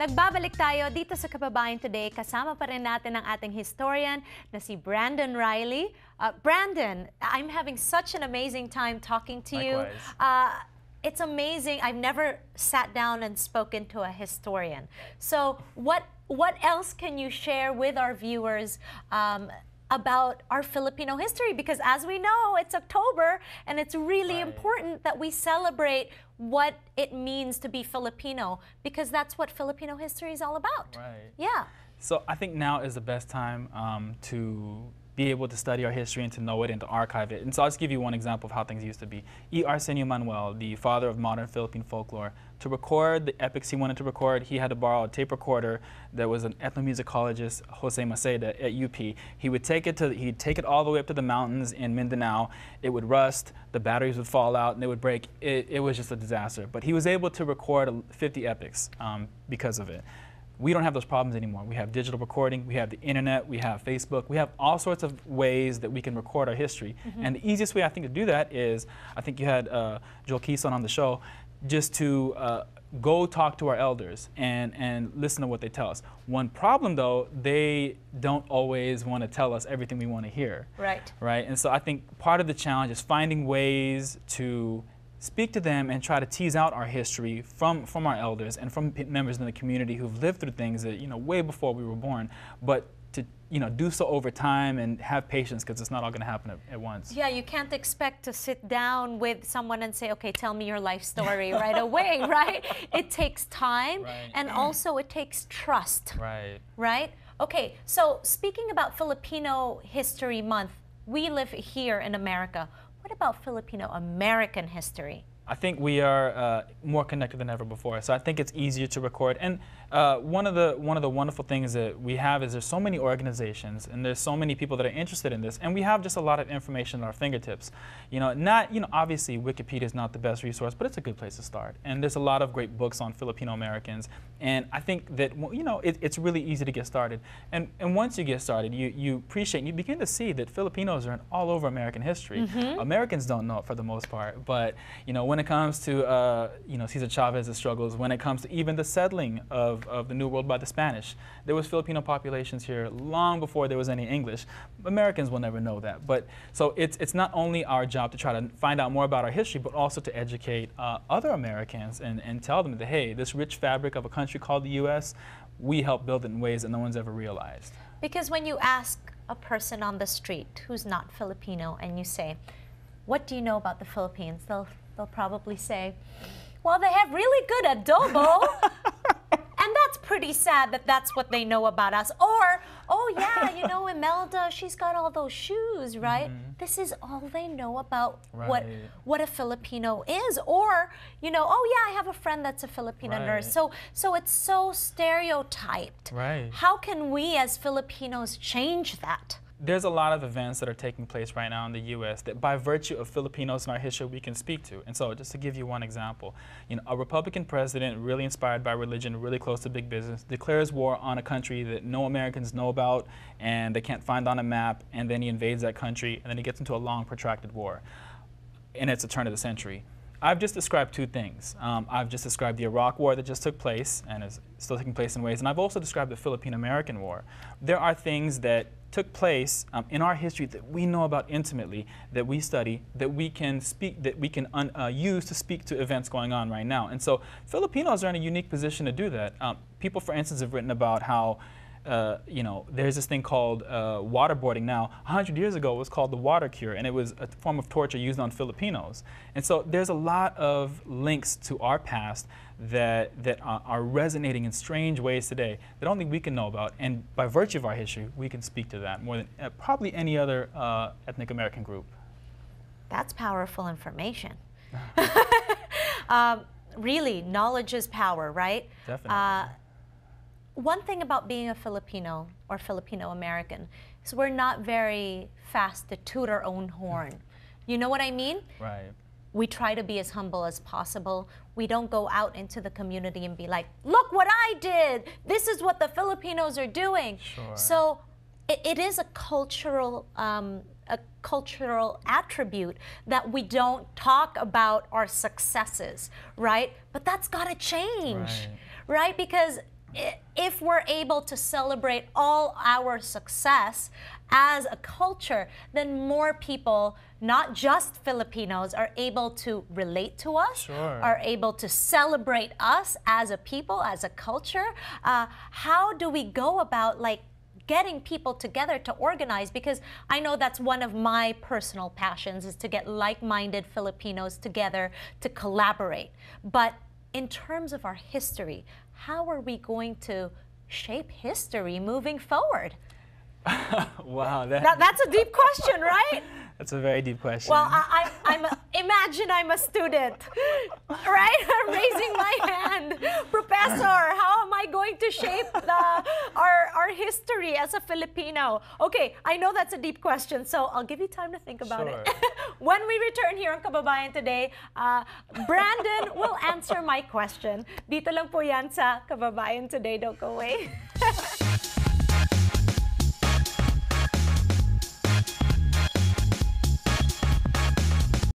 Nagbabalik tayo dito sa Kababayan Today. Kasama pa rin natin ang ating historian na si Brandon Riley. Brandon, I'm having such an amazing time talking to you. It's amazing. I've never sat down and spoken to a historian. So what else can you share with our viewers about our Filipino history? Because as we know, it's October and it's really important that we celebrate what it means to be Filipino, because that's what Filipino history is all about. Right. Yeah. So I think now is the best time to be able to study our history and to know it and to archive it. And so I'll just give you one example of how things used to be. E. Arsenio Manuel, the father of modern Philippine folklore, to record the epics he wanted to record, he had to borrow a tape recorder that was an ethnomusicologist, Jose Maceda, at UP. He'd take it all the way up to the mountains in Mindanao. It would rust, the batteries would fall out, and they would break. It was just a disaster. But he was able to record 50 epics because of it. We don't have those problems anymore. We have digital recording, we have the internet, we have Facebook, we have all sorts of ways that we can record our history. And the easiest way I think to do that is, I think you had Joel Keeson on the show, just to go talk to our elders and listen to what they tell us. One problem though, they don't always want to tell us everything we want to hear. Right. Right, and so I think part of the challenge is finding ways to speak to them and try to tease out our history from our elders and from members in the community who've lived through things that, way before we were born, but to, do so over time and have patience, because it's not all going to happen at once. Yeah, you can't expect to sit down with someone and say, okay, tell me your life story right away, right? It takes time, and also it takes trust. Right. Right? Okay, so speaking about Filipino History Month, we live here in America. What about Filipino American history? I think we are more connected than ever before, so I think it's easier to record. And one of the wonderful things that we have is there's so many organizations and there's so many people that are interested in this, and we have just a lot of information at our fingertips. Obviously Wikipedia is not the best resource, but it's a good place to start. And there's a lot of great books on Filipino Americans, and I think that it's really easy to get started. And once you get started, you appreciate and you begin to see that Filipinos are in all over American history. Americans don't know it for the most part, but when it comes to Cesar Chavez's struggles, when it comes to even the settling of the New World by the Spanish, there was Filipino populations here long before there was any English. Americans will never know that. But so it's not only our job to try to find out more about our history, but also to educate other Americans and tell them that, hey, this rich fabric of a country called the U.S., we help build it in ways that no one's ever realized. Because when you ask a person on the street who's not Filipino and you say, what do you know about the Philippines? They'll probably say, well, they have really good adobo. And that's pretty sad that that's what they know about us. Or, oh yeah, Imelda, she's got all those shoes, right? This is all they know about what a Filipino is. Or, oh yeah, I have a friend that's a Filipino nurse. So it's so stereotyped. Right. How can we as Filipinos change that? There's a lot of events that are taking place right now in the U.S. that by virtue of Filipinos in our history we can speak to. And so just to give you one example, a Republican president really inspired by religion, really close to big business, declares war on a country that no Americans know about and they can't find on a map, and then he invades that country, and then he gets into a long protracted war. And it's a turn of the century. I've just described two things. I've just described the Iraq War that just took place and is still taking place in ways, and I've also described the Philippine-American War. There are things that took place in our history that we know about intimately, that we study, that we can speak, that we can use to speak to events going on right now. And so Filipinos are in a unique position to do that. People, for instance, have written about how there's this thing called waterboarding now. 100 years ago it was called the water cure, and it was a form of torture used on Filipinos. And so there's a lot of links to our past that are resonating in strange ways today that only we can know about, and by virtue of our history we can speak to that more than probably any other ethnic American group. That's powerful information. Really, knowledge is power, right? Definitely. One thing about being a Filipino or Filipino American is we're not very fast to toot our own horn. You know what I mean? Right. We try to be as humble as possible. We don't go out into the community and be like, look what I did. This is what the Filipinos are doing. Sure. So it is a cultural attribute that we don't talk about our successes, right? But that's got to change, right? Because if we're able to celebrate all our success as a culture, then more people, not just Filipinos, are able to relate to us, are able to celebrate us as a people, as a culture. How do we go about like getting people together to organize? Because I know that's one of my personal passions, is to get like-minded Filipinos together to collaborate. But in terms of our history, how are we going to shape history moving forward? Wow, that's a deep question, right? That's a very deep question. Well, imagine I'm a student, right? I'm raising my hand. Professor, how am I going to shape our history as a Filipino? Okay, I know that's a deep question, so I'll give you time to think about it. When we return here on Kababayan Today, Brandon will answer my question. Dito lang po yan sa Kababayan Today. Don't go away.